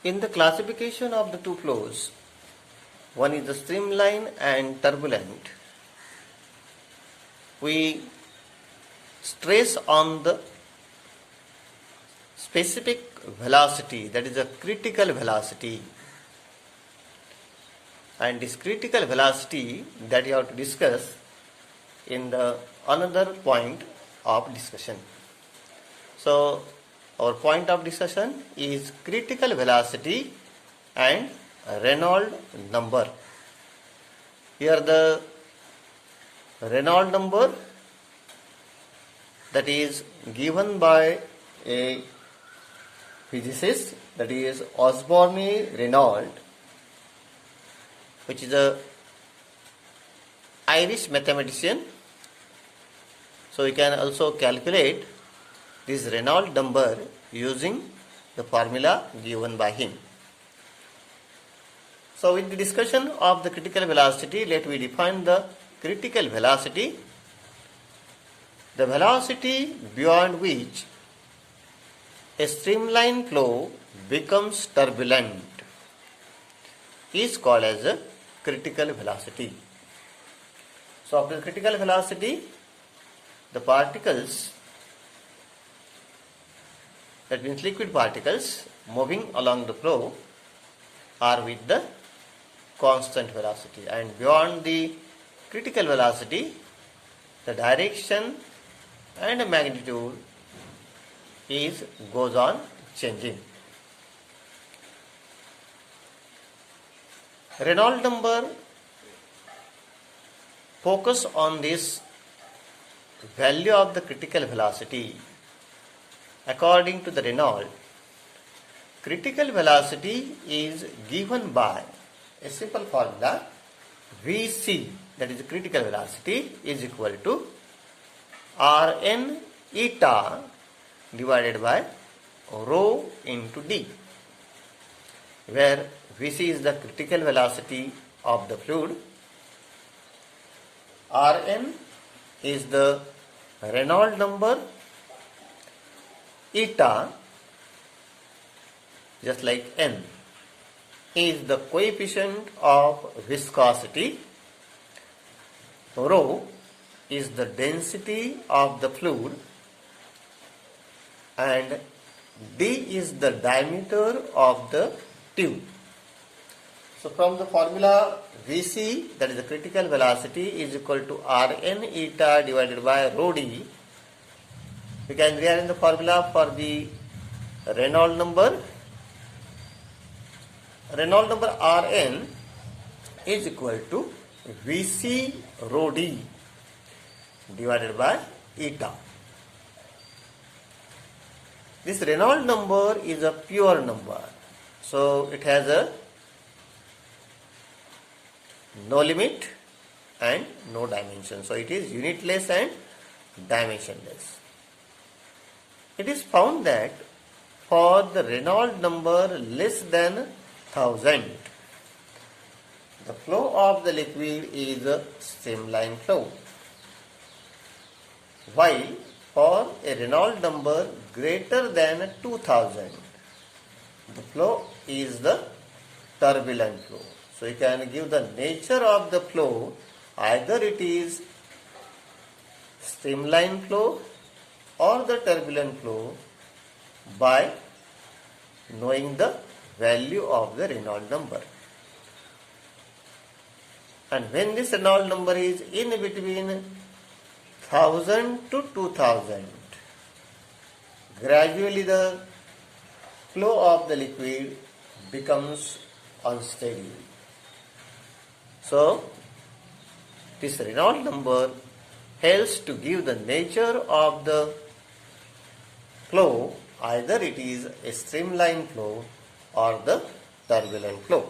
In the classification of the two flows, one is the streamline and turbulent. We stress on the specific velocity, that is a critical velocity. And this critical velocity that you have to discuss in the another point of discussion. So our point of discussion is critical velocity and Reynolds number. Here the Reynolds number that is given by a physicist, that is Osborne Reynolds, which is a Irish mathematician. So we can also calculate this Reynolds number using the formula given by him. So with the discussion of the critical velocity, let me define the critical velocity. The velocity beyond which a streamline flow becomes turbulent is called as a critical velocity. So after critical velocity, the particles, that means liquid particles moving along the flow, are with the constant velocity, and beyond the critical velocity, the direction and magnitude goes on changing. Reynolds number focus on this value of the critical velocity. According to the Reynolds, critical velocity is given by a simple formula. Vc, that is the critical velocity, is equal to Rn eta divided by rho into d, where Vc is the critical velocity of the fluid, Rn is the Reynolds number, eta, just like n, is the coefficient of viscosity, rho is the density of the fluid, and d is the diameter of the tube. So from the formula Vc, that is the critical velocity, is equal to Rn eta divided by rho d, we can rearrange the formula for the Reynolds number. Reynolds number Rn is equal to Vc rho d divided by eta. This Reynolds number is a pure number, so it has a no limit and no dimension. So it is unitless and dimensionless. It is found that for the Reynolds number less than 1000, the flow of the liquid is a streamline flow, while for a Reynolds number greater than 2000, the flow is the turbulent flow. So you can give the nature of the flow, either it is streamline flow or the turbulent flow, by knowing the value of the Reynolds number. And when this Reynolds number is in between 1000 to 2000, gradually the flow of the liquid becomes unsteady. So this Reynolds number helps to give the nature of the flow, either it is a streamline flow or the turbulent flow.